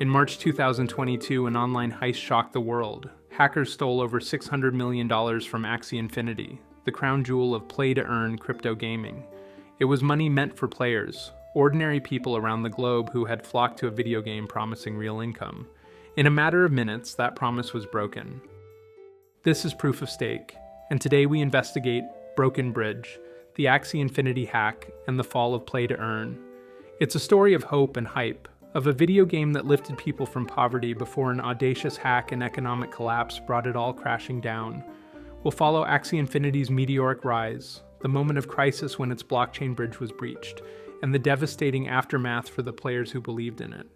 In March 2022, an online heist shocked the world. Hackers stole over $600 million from Axie Infinity, the crown jewel of play-to-earn crypto gaming. It was money meant for players, ordinary people around the globe who had flocked to a video game promising real income. In a matter of minutes, that promise was broken. This is Proof of Stake, and today we investigate Broken Bridge, the Axie Infinity hack, and the fall of play-to-earn. It's a story of hope and hype, of a video game that lifted people from poverty before an audacious hack and economic collapse brought it all crashing down. We'll follow Axie Infinity's meteoric rise, the moment of crisis when its blockchain bridge was breached, and the devastating aftermath for the players who believed in it.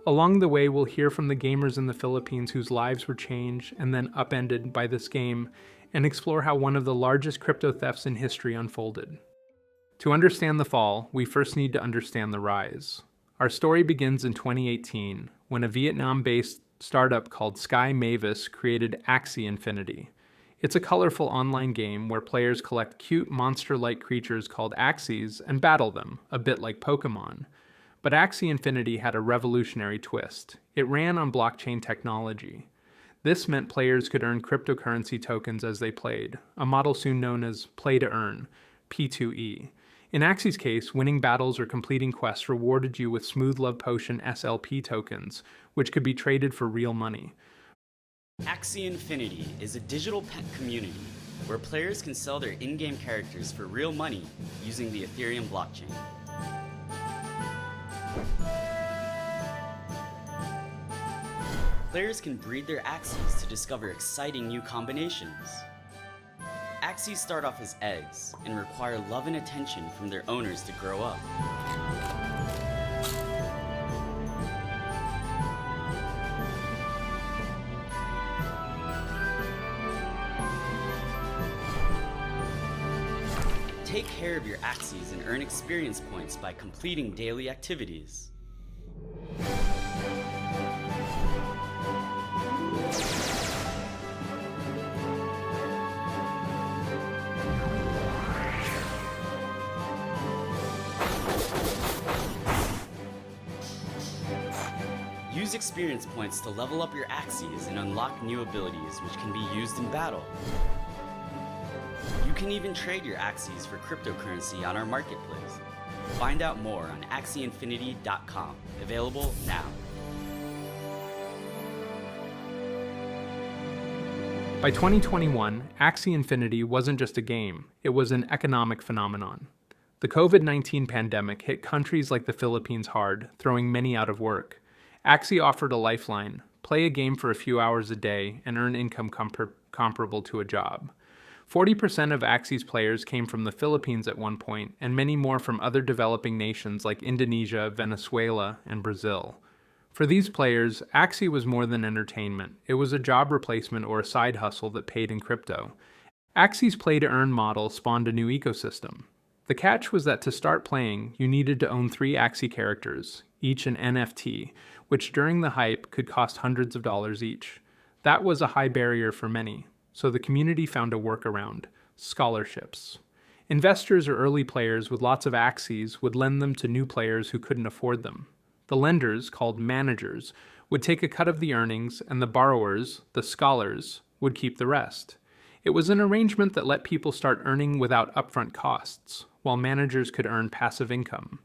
Along the way, we'll hear from the gamers in the Philippines whose lives were changed and then upended by this game, and explore how one of the largest crypto thefts in history unfolded. To understand the fall, we first need to understand the rise. Our story begins in 2018, when a Vietnam-based startup called Sky Mavis created Axie Infinity. It's a colorful online game where players collect cute monster-like creatures called Axies and battle them, a bit like Pokemon. But Axie Infinity had a revolutionary twist. It ran on blockchain technology. This meant players could earn cryptocurrency tokens as they played, a model soon known as play-to-earn, P2E. In Axie's case, winning battles or completing quests rewarded you with Smooth Love Potion SLP tokens, which could be traded for real money. Axie Infinity is a digital pet community where players can sell their in-game characters for real money using the Ethereum blockchain. Players can breed their Axies to discover exciting new combinations. Axies start off as eggs and require love and attention from their owners to grow up. Take care of your Axies and earn experience points by completing daily activities. Use experience points to level up your Axies and unlock new abilities which can be used in battle. You can even trade your Axies for cryptocurrency on our marketplace. Find out more on axieinfinity.com. Available now. By 2021, Axie Infinity wasn't just a game, it was an economic phenomenon. The COVID-19 pandemic hit countries like the Philippines hard, throwing many out of work. Axie offered a lifeline: play a game for a few hours a day and earn income comparable to a job. 40% of Axie's players came from the Philippines at one point, and many more from other developing nations like Indonesia, Venezuela, and Brazil. For these players, Axie was more than entertainment. It was a job replacement or a side hustle that paid in crypto. Axie's play-to-earn model spawned a new ecosystem. The catch was that to start playing, you needed to own 3 Axie characters, each an NFT, which during the hype could cost hundreds of dollars each. That was a high barrier for many, so the community found a workaround: scholarships. Investors or early players with lots of Axies would lend them to new players who couldn't afford them. The lenders, called managers, would take a cut of the earnings, and the borrowers, the scholars, would keep the rest. It was an arrangement that let people start earning without upfront costs, while managers could earn passive income.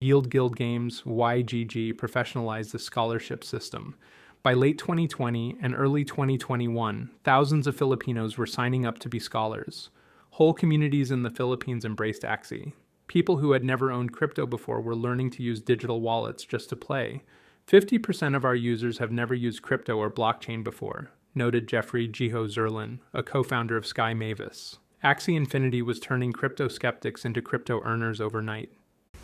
Yield Guild Games, YGG, professionalized the scholarship system. By late 2020 and early 2021, thousands of Filipinos were signing up to be scholars. Whole communities in the Philippines embraced Axie. People who had never owned crypto before were learning to use digital wallets just to play. 50% of our users have never used crypto or blockchain before, noted Jeffrey Jiho Zerlin, a co-founder of Sky Mavis. Axie Infinity was turning crypto skeptics into crypto earners overnight.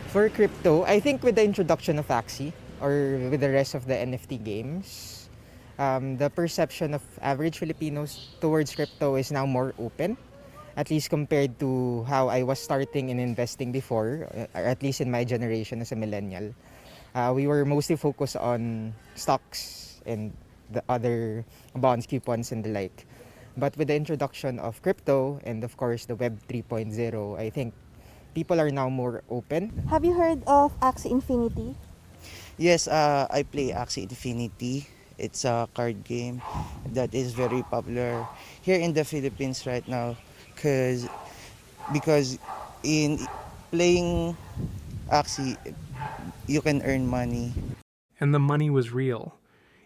For crypto, I think with the introduction of Axie, or with the rest of the NFT games, the perception of average Filipinos towards crypto is now more open, at least compared to how I was starting in investing before, or at least in my generation as a millennial. We were mostly focused on stocks and the other bonds, coupons, and the like. But with the introduction of crypto and of course the Web 3.0, I think people are now more open. Have you heard of Axie Infinity? Yes, I play Axie Infinity. It's a card game that is very popular here in the Philippines right now because because in playing Axie you can earn money. And the money was real.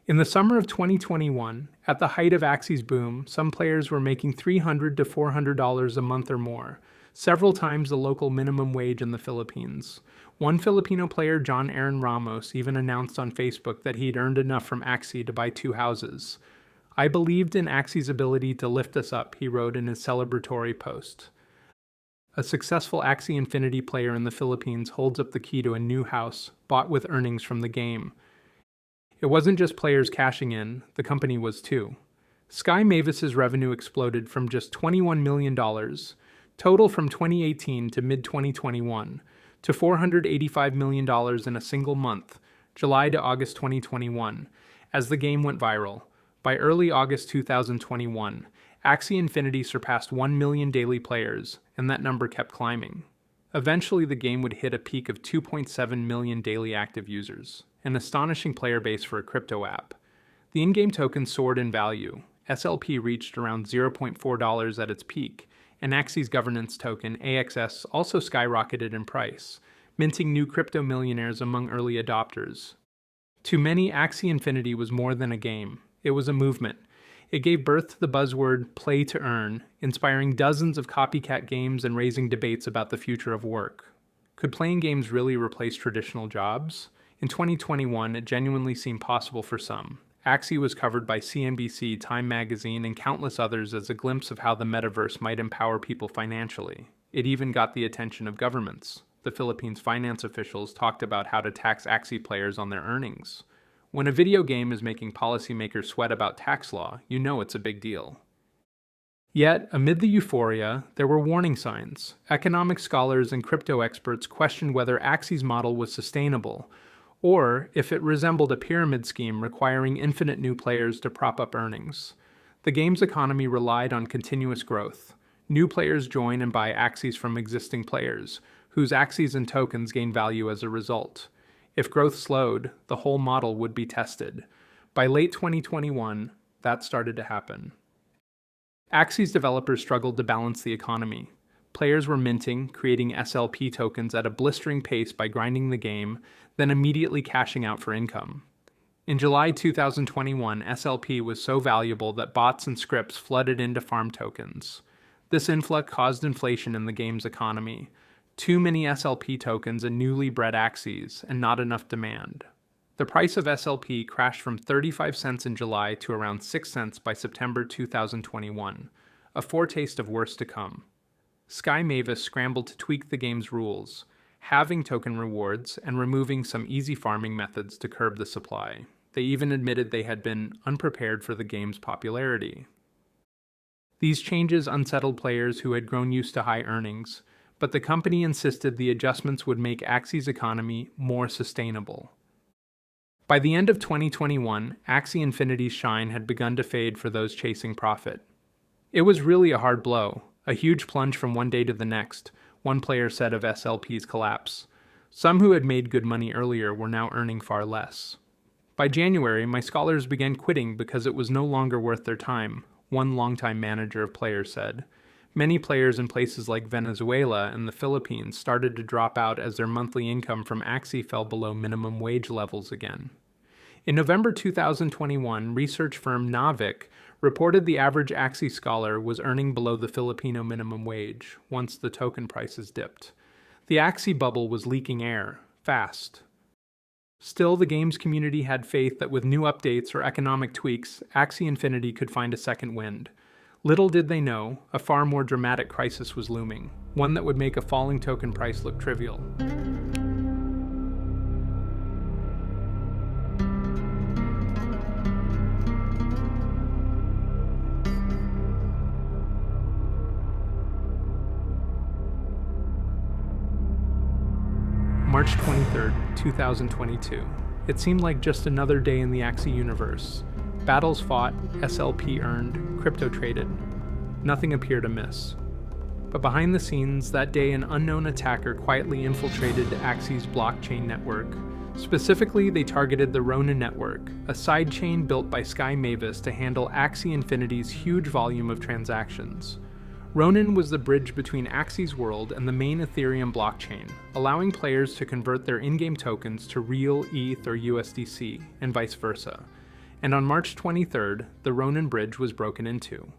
In the summer of 2021, at the height of Axie's boom, some players were making $300 to $400 a month or more, several times the local minimum wage in the Philippines. One Filipino player, John Aaron Ramos, even announced on Facebook that he'd earned enough from Axie to buy 2 houses. "I believed in Axie's ability to lift us up," he wrote in his celebratory post. A successful Axie Infinity player in the Philippines holds up the key to a new house, bought with earnings from the game. It wasn't just players cashing in, the company was too. Sky Mavis's revenue exploded from just $21 million, total from 2018 to mid-2021, to $485 million in a single month, July to August 2021, as the game went viral. By early August 2021, Axie Infinity surpassed 1 million daily players, and that number kept climbing. Eventually, the game would hit a peak of 2.7 million daily active users, an astonishing player base for a crypto app. The in-game token soared in value. SLP reached around $0.4 at its peak, and Axie's governance token, AXS, also skyrocketed in price, minting new crypto millionaires among early adopters. To many, Axie Infinity was more than a game. It was a movement. It gave birth to the buzzword play to earn, inspiring dozens of copycat games and raising debates about the future of work. Could playing games really replace traditional jobs? In 2021, it genuinely seemed possible for some. Axie was covered by CNBC, Time Magazine, and countless others as a glimpse of how the metaverse might empower people financially. It even got the attention of governments. The Philippines' finance officials talked about how to tax Axie players on their earnings. When a video game is making policymakers sweat about tax law, you know it's a big deal. Yet, amid the euphoria, there were warning signs. Economic scholars and crypto experts questioned whether Axie's model was sustainable, or if it resembled a pyramid scheme requiring infinite new players to prop up earnings. The game's economy relied on continuous growth. New players join and buy Axies from existing players, whose Axies and tokens gain value as a result. If growth slowed, the whole model would be tested. By late 2021, that started to happen. Axie's developers struggled to balance the economy. Players were minting, creating SLP tokens at a blistering pace by grinding the game, then immediately cashing out for income. In July 2021, SLP was so valuable that bots and scripts flooded into farm tokens. This influx caused inflation in the game's economy. Too many SLP tokens and newly bred Axies, and not enough demand. The price of SLP crashed from 35 cents in July to around 6 cents by September 2021, a foretaste of worse to come. Sky Mavis scrambled to tweak the game's rules, halving token rewards and removing some easy farming methods to curb the supply. They even admitted they had been unprepared for the game's popularity. These changes unsettled players who had grown used to high earnings, but the company insisted the adjustments would make Axie's economy more sustainable. By the end of 2021, Axie Infinity's shine had begun to fade for those chasing profit. It was really a hard blow, a huge plunge from one day to the next, one player said of SLP's collapse. Some who had made good money earlier were now earning far less. By January, my scholars began quitting because it was no longer worth their time, one longtime manager of players said. Many players in places like Venezuela and the Philippines started to drop out as their monthly income from Axie fell below minimum wage levels again. In November 2021, research firm Navic reported the average Axie scholar was earning below the Filipino minimum wage once the token prices dipped. The Axie bubble was leaking air, fast. Still, the game's community had faith that with new updates or economic tweaks, Axie Infinity could find a second wind. Little did they know, a far more dramatic crisis was looming, one that would make a falling token price look trivial. March 23, 2022. It seemed like just another day in the Axie universe. Battles fought, SLP earned, crypto traded. Nothing appeared amiss. But behind the scenes, that day an unknown attacker quietly infiltrated Axie's blockchain network, Specifically, they targeted the Ronin network, a sidechain built by Sky Mavis to handle Axie Infinity's huge volume of transactions. Ronin was the bridge between Axie's world and the main Ethereum blockchain, allowing players to convert their in-game tokens to real ETH or USDC, and vice versa. And on March 23rd, the Ronin bridge was broken into.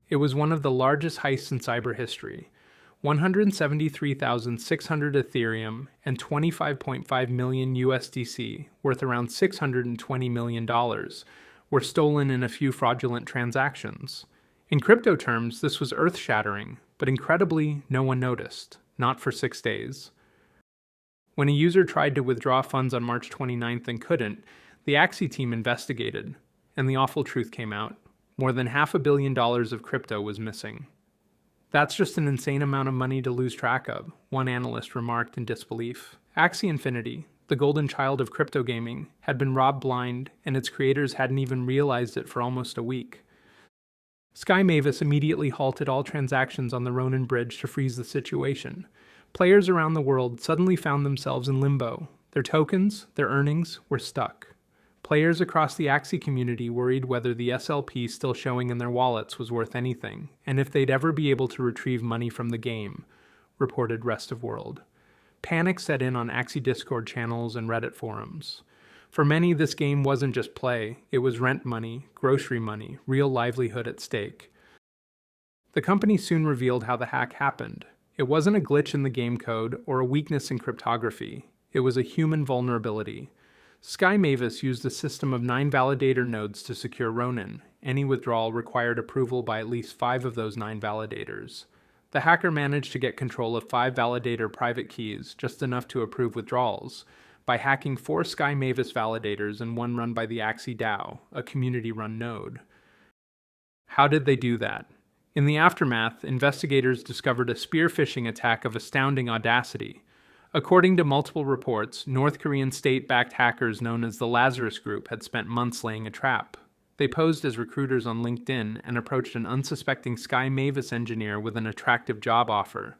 It was one of the largest heists in cyber history. 173,600 Ethereum and 25.5 million USDC, worth around $620 million, were stolen in a few fraudulent transactions. In crypto terms, this was earth-shattering, but incredibly, no one noticed, not for 6 days. When a user tried to withdraw funds on March 29th and couldn't, the Axie team investigated, and the awful truth came out. More than $500 million of crypto was missing. That's just an insane amount of money to lose track of, one analyst remarked in disbelief. Axie Infinity, the golden child of crypto gaming, had been robbed blind, and its creators hadn't even realized it for almost a week. Sky Mavis immediately halted all transactions on the Ronin bridge to freeze the situation. Players around the world suddenly found themselves in limbo. Their tokens, their earnings, were stuck. Players across the Axie community worried whether the SLP still showing in their wallets was worth anything, and if they'd ever be able to retrieve money from the game, reported Rest of World. Panic set in on Axie Discord channels and Reddit forums. For many, this game wasn't just play, it was rent money, grocery money, real livelihood at stake. The company soon revealed how the hack happened. It wasn't a glitch in the game code or a weakness in cryptography. It was a human vulnerability. Sky Mavis used a system of 9 validator nodes to secure Ronin. Any withdrawal required approval by at least 5 of those 9 validators. The hacker managed to get control of 5 validator private keys, just enough to approve withdrawals, by hacking 4 Sky Mavis validators and 1 run by the Axie DAO, a community-run node. How did they do that? In the aftermath, investigators discovered a spear phishing attack of astounding audacity. According to multiple reports, North Korean state-backed hackers known as the Lazarus Group had spent months laying a trap. They posed as recruiters on LinkedIn and approached an unsuspecting Sky Mavis engineer with an attractive job offer.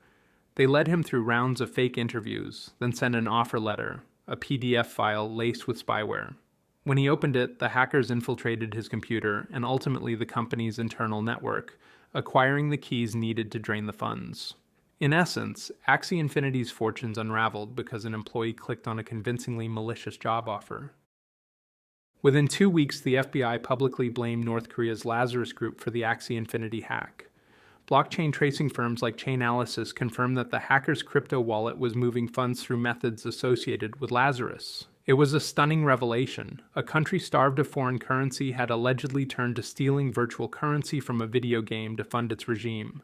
They led him through rounds of fake interviews, then sent an offer letter, a PDF file laced with spyware. When he opened it, the hackers infiltrated his computer and ultimately the company's internal network, acquiring the keys needed to drain the funds. In essence, Axie Infinity's fortunes unraveled because an employee clicked on a convincingly malicious job offer. Within 2 weeks, the FBI publicly blamed North Korea's Lazarus Group for the Axie Infinity hack. Blockchain tracing firms like Chainalysis confirmed that the hacker's crypto wallet was moving funds through methods associated with Lazarus. It was a stunning revelation. A country starved of foreign currency had allegedly turned to stealing virtual currency from a video game to fund its regime.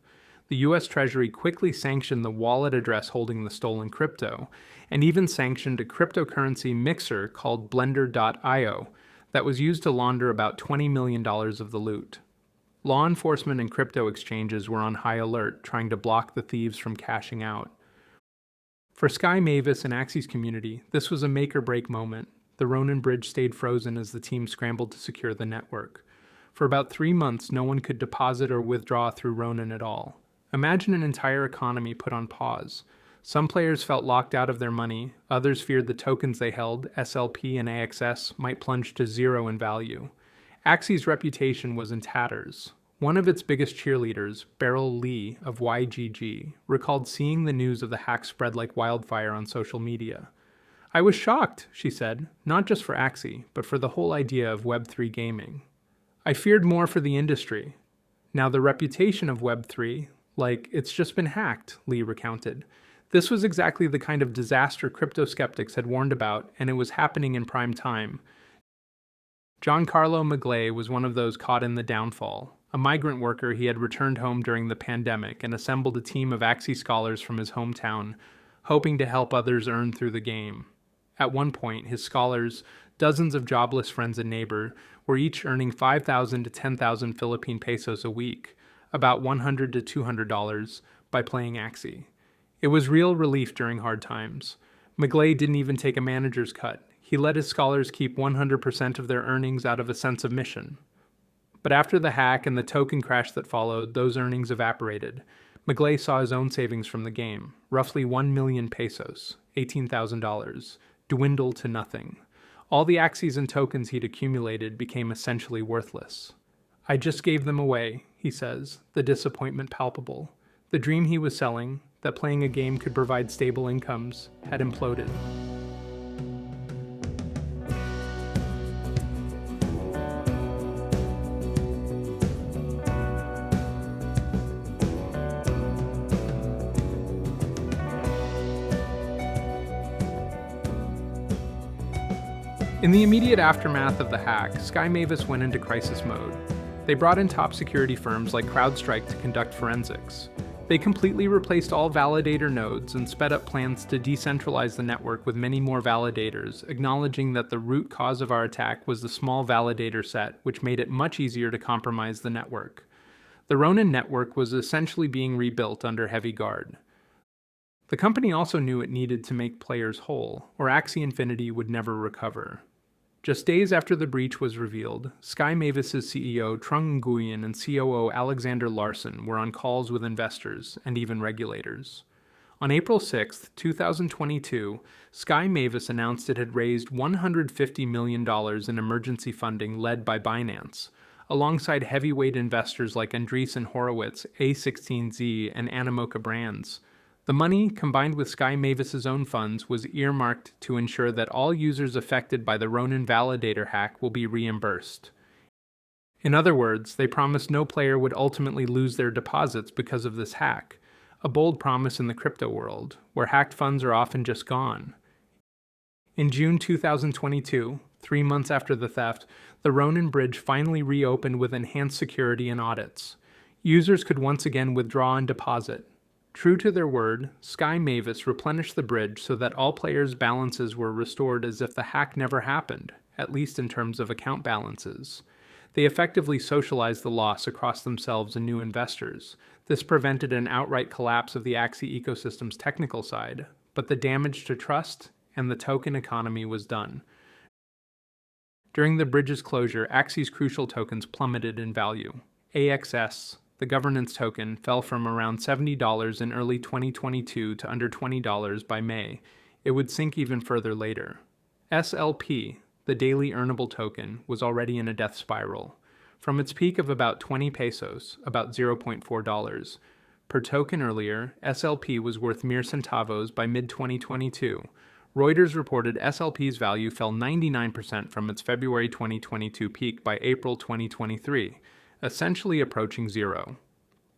The US Treasury quickly sanctioned the wallet address holding the stolen crypto, and even sanctioned a cryptocurrency mixer called Blender.io that was used to launder about $20 million of the loot. Law enforcement and crypto exchanges were on high alert, trying to block the thieves from cashing out. For Sky Mavis and Axie's community, this was a make-or-break moment. The Ronin bridge stayed frozen as the team scrambled to secure the network. For about 3 months, no one could deposit or withdraw through Ronin at all. Imagine an entire economy put on pause. Some players felt locked out of their money, others feared the tokens they held, SLP and AXS, might plunge to zero in value. Axie's reputation was in tatters. One of its biggest cheerleaders, Beryl Lee of YGG, recalled seeing the news of the hack spread like wildfire on social media. "I was shocked," she said, "not just for Axie, but for the whole idea of Web3 gaming. I feared more for the industry. Now the reputation of Web3, like, it's just been hacked," Lee recounted. This was exactly the kind of disaster crypto skeptics had warned about, and it was happening in prime time. Giancarlo Maglay was one of those caught in the downfall. A migrant worker, he had returned home during the pandemic and assembled a team of Axie scholars from his hometown, hoping to help others earn through the game. At one point, his scholars, dozens of jobless friends and neighbors, were each earning 5,000 to 10,000 Philippine pesos a week, about $100 to $200, by playing Axie. It was real relief during hard times. Maglay didn't even take a manager's cut. He let his scholars keep 100% of their earnings out of a sense of mission. But after the hack and the token crash that followed, those earnings evaporated. Maglay saw his own savings from the game, roughly 1 million pesos. $18,000, dwindle to nothing. All the Axies and tokens he'd accumulated became essentially worthless. "I just gave them away," he says, the disappointment palpable. The dream he was selling, that playing a game could provide stable incomes, had imploded. In the immediate aftermath of the hack, Sky Mavis went into crisis mode. They brought in top security firms like CrowdStrike to conduct forensics. They completely replaced all validator nodes and sped up plans to decentralize the network with many more validators, acknowledging that the root cause of our attack was the small validator set, which made it much easier to compromise the network. The Ronin network was essentially being rebuilt under heavy guard. The company also knew it needed to make players whole, or Axie Infinity would never recover. Just days after the breach was revealed, Sky Mavis's CEO Trung Nguyen and COO Alexander Larson were on calls with investors and even regulators. On April 6, 2022, Sky Mavis announced it had raised $150 million in emergency funding led by Binance, alongside heavyweight investors like Andreessen Horowitz, A16Z, and Animoca Brands. The money, combined with Sky Mavis's own funds, was earmarked to ensure that all users affected by the Ronin validator hack will be reimbursed. In other words, they promised no player would ultimately lose their deposits because of this hack, a bold promise in the crypto world, where hacked funds are often just gone. In June 2022, 3 months after the theft, the Ronin bridge finally reopened with enhanced security and audits. Users could once again withdraw and deposit. True to their word, Sky Mavis replenished the bridge so that all players' balances were restored as if the hack never happened, at least in terms of account balances. They effectively socialized the loss across themselves and new investors. This prevented an outright collapse of the Axie ecosystem's technical side, but the damage to trust and the token economy was done. During the bridge's closure, Axie's crucial tokens plummeted in value. AXS, the governance token, fell from around $70 in early 2022 to under $20 by May. It would sink even further later. SLP, the daily earnable token, was already in a death spiral. From its peak of about 20 pesos, about $0.4 per token earlier, SLP was worth mere centavos by mid-2022. Reuters reported SLP's value fell 99% from its February 2022 peak by April 2023. Essentially approaching zero.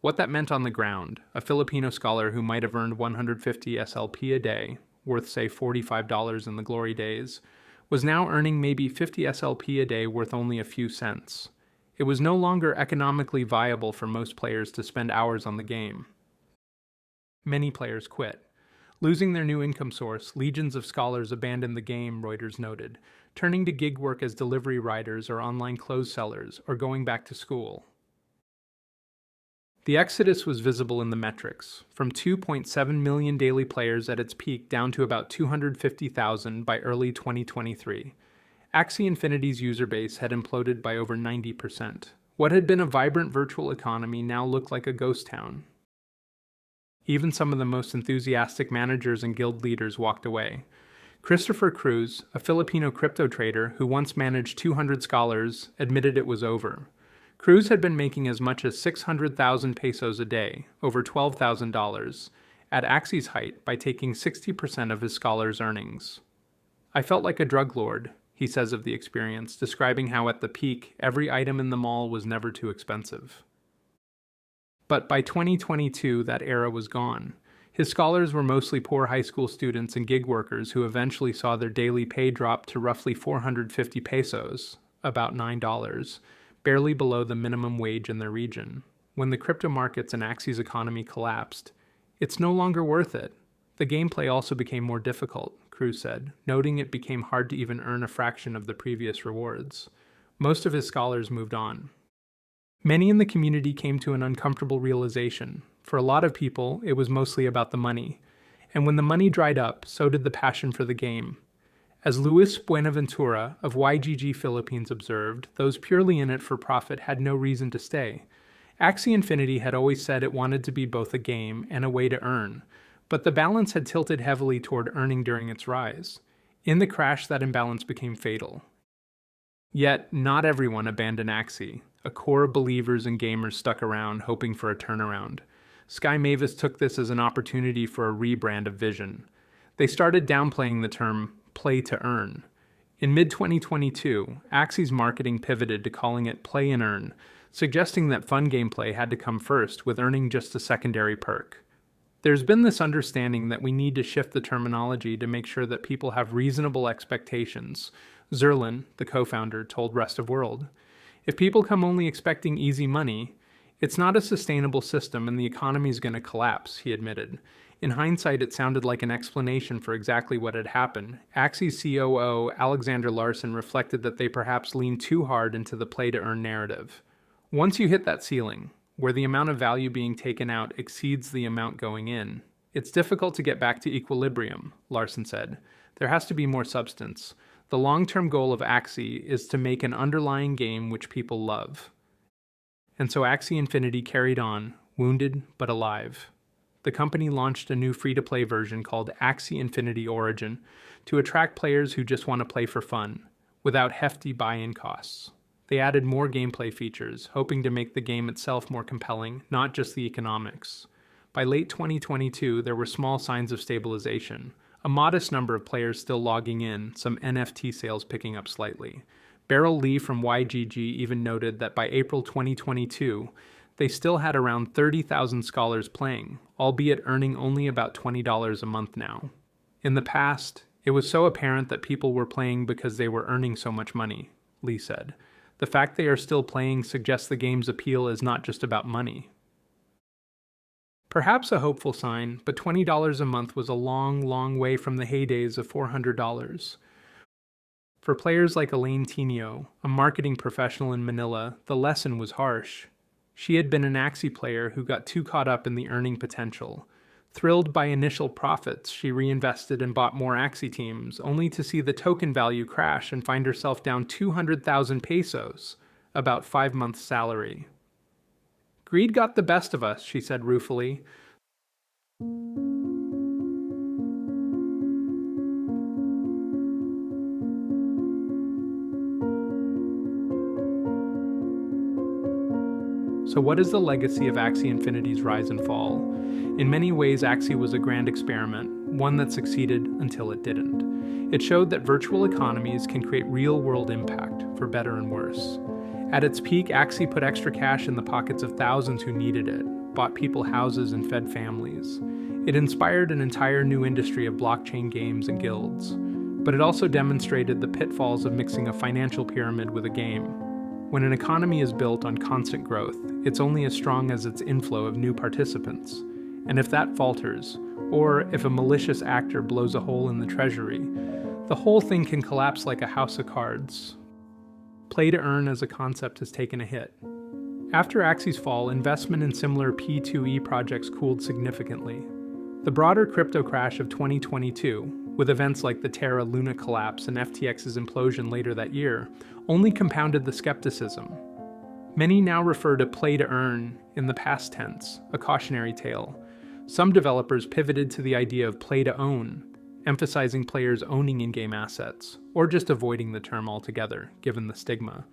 What that meant on the ground, a Filipino scholar who might have earned 150 SLP a day, worth say $45 in the glory days, was now earning maybe 50 SLP a day worth only a few cents. It was no longer economically viable for most players to spend hours on the game. Many players quit. Losing their new income source, legions of scholars abandoned the game, Reuters noted, turning to gig work as delivery riders or online clothes sellers, or going back to school. The exodus was visible in the metrics, from 2.7 million daily players at its peak down to about 250,000 by early 2023. Axie Infinity's user base had imploded by over 90%. What had been a vibrant virtual economy now looked like a ghost town. Even some of the most enthusiastic managers and guild leaders walked away. Christopher Cruz, a Filipino crypto trader who once managed 200 scholars, admitted it was over. Cruz had been making as much as 600,000 pesos a day, over $12,000, at Axie's height by taking 60% of his scholars' earnings. "I felt like a drug lord," he says of the experience, describing how at the peak, every item in the mall was never too expensive. But by 2022, that era was gone. His scholars were mostly poor high school students and gig workers who eventually saw their daily pay drop to roughly 450 pesos, about $9, barely below the minimum wage in their region. When the crypto markets and Axie's economy collapsed, it's no longer worth it. The gameplay also became more difficult, Cruz said, noting it became hard to even earn a fraction of the previous rewards. Most of his scholars moved on. Many in the community came to an uncomfortable realization. For a lot of people, it was mostly about the money. And when the money dried up, so did the passion for the game. As Luis Buenaventura of YGG Philippines observed, those purely in it for profit had no reason to stay. Axie Infinity had always said it wanted to be both a game and a way to earn, But the balance had tilted heavily toward earning during its rise. In the crash, that imbalance became fatal. Yet, not everyone abandoned Axie. A core of believers and gamers stuck around, hoping for a turnaround. Sky Mavis took this as an opportunity for a rebrand of vision. They started downplaying the term play to earn. In mid-2022, Axie's marketing pivoted to calling it play and earn, suggesting that fun gameplay had to come first, with earning just a secondary perk. There's been this understanding that we need to shift the terminology to make sure that people have reasonable expectations. Zerlin, the co-founder, told Rest of World, "If people come only expecting easy money, it's not a sustainable system and the economy is going to collapse," he admitted. In hindsight, it sounded like an explanation for exactly what had happened. Axie's COO, Alexander Larson, reflected that they perhaps leaned too hard into the play-to-earn narrative. Once you hit that ceiling, where the amount of value being taken out exceeds the amount going in, it's difficult to get back to equilibrium, Larson said. There has to be more substance. The long-term goal of Axie is to make an underlying game which people love. And so Axie Infinity carried on, wounded but alive. The company launched a new free-to-play version called Axie Infinity Origin to attract players who just want to play for fun, without hefty buy-in costs. They added more gameplay features, hoping to make the game itself more compelling, not just the economics. By late 2022, there were small signs of stabilization. A modest number of players still logging in, some NFT sales picking up slightly. Beryl Lee from YGG even noted that by April 2022, they still had around 30,000 scholars playing, albeit earning only about $20 a month now. In the past, it was so apparent that people were playing because they were earning so much money, Lee said. The fact they are still playing suggests the game's appeal is not just about money. Perhaps a hopeful sign, but $20 a month was a long, long way from the heydays of $400. For players like Elaine Tinio, a marketing professional in Manila, the lesson was harsh. She had been an Axie player who got too caught up in the earning potential. Thrilled by initial profits, she reinvested and bought more Axie teams, only to see the token value crash and find herself down 200,000 pesos, about 5 months' salary. "Greed got the best of us," she said ruefully. So what is the legacy of Axie Infinity's rise and fall? In many ways, Axie was a grand experiment, one that succeeded until it didn't. It showed that virtual economies can create real-world impact, for better and worse. At its peak, Axie put extra cash in the pockets of thousands who needed it, bought people houses and fed families. It inspired an entire new industry of blockchain games and guilds. But it also demonstrated the pitfalls of mixing a financial pyramid with a game. When an economy is built on constant growth, it's only as strong as its inflow of new participants. And if that falters, or if a malicious actor blows a hole in the treasury, the whole thing can collapse like a house of cards. Play to earn as a concept has taken a hit. After Axie's fall, investment in similar P2E projects cooled significantly. The broader crypto crash of 2022, with events like the Terra Luna collapse and FTX's implosion later that year, only compounded the skepticism. Many now refer to play to earn in the past tense, a cautionary tale. Some developers pivoted to the idea of play to own, emphasizing players owning in-game assets, or just avoiding the term altogether, given the stigma.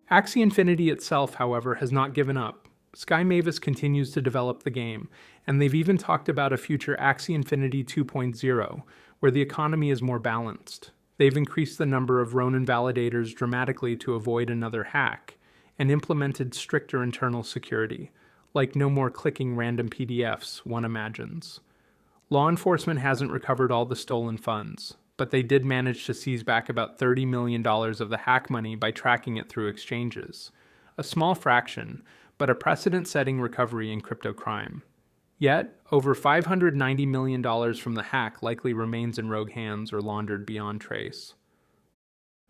Axie Infinity itself, however, has not given up. Sky Mavis continues to develop the game, and they've even talked about a future Axie Infinity 2.0, where the economy is more balanced. They've increased the number of Ronin validators dramatically to avoid another hack, and implemented stricter internal security, like no more clicking random PDFs, one imagines. Law enforcement hasn't recovered all the stolen funds, but they did manage to seize back about $30 million of the hack money by tracking it through exchanges. A small fraction, but a precedent-setting recovery in crypto crime. Yet, over $590 million from the hack likely remains in rogue hands or laundered beyond trace.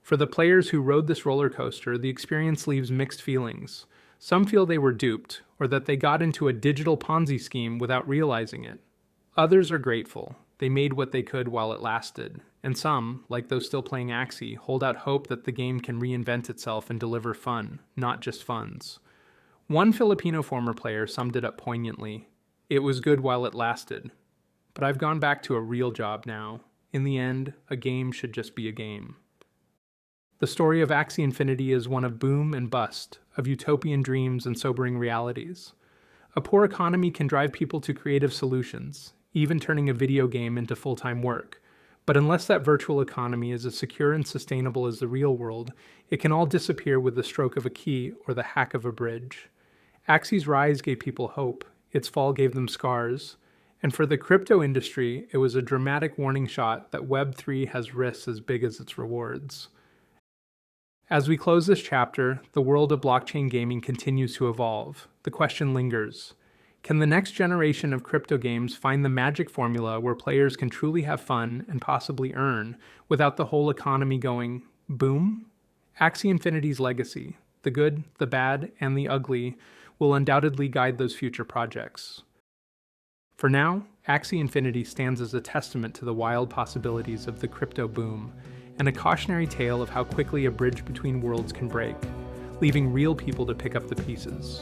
For the players who rode this roller coaster, the experience leaves mixed feelings. Some feel they were duped, or that they got into a digital Ponzi scheme without realizing it. Others are grateful. They made what they could while it lasted. And some, like those still playing Axie, hold out hope that the game can reinvent itself and deliver fun, not just funds. One Filipino former player summed it up poignantly. It was good while it lasted. But I've gone back to a real job now. In the end, a game should just be a game. The story of Axie Infinity is one of boom and bust, of utopian dreams and sobering realities. A poor economy can drive people to creative solutions, even turning a video game into full-time work. But unless that virtual economy is as secure and sustainable as the real world, it can all disappear with the stroke of a key or the hack of a bridge. Axie's rise gave people hope, its fall gave them scars, and for the crypto industry, it was a dramatic warning shot that Web3 has risks as big as its rewards. As we close this chapter, the world of blockchain gaming continues to evolve. The question lingers. Can the next generation of crypto games find the magic formula where players can truly have fun and possibly earn without the whole economy going boom? Axie Infinity's legacy, the good, the bad, and the ugly, will undoubtedly guide those future projects. For now, Axie Infinity stands as a testament to the wild possibilities of the crypto boom, and a cautionary tale of how quickly a bridge between worlds can break, leaving real people to pick up the pieces.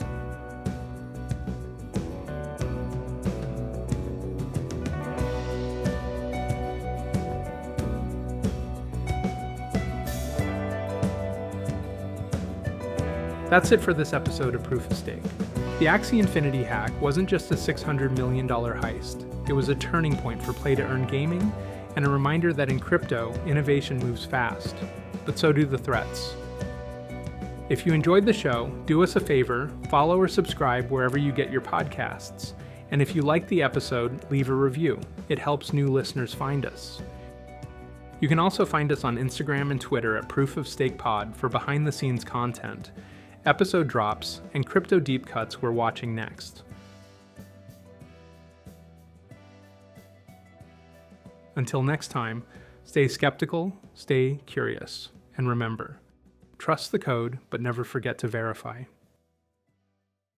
That's it for this episode of Proof of Stake. The Axie Infinity hack wasn't just a $600 million heist, it was a turning point for play-to-earn gaming and a reminder that in crypto, innovation moves fast, but so do the threats. If you enjoyed the show, do us a favor, follow or subscribe wherever you get your podcasts. And if you liked the episode, leave a review. It helps new listeners find us. You can also find us on Instagram and Twitter at Proof of Stake Pod for behind-the-scenes content, episode drops, and crypto deep cuts we're watching next. Until next time, stay skeptical, stay curious, and remember, trust the code, but never forget to verify.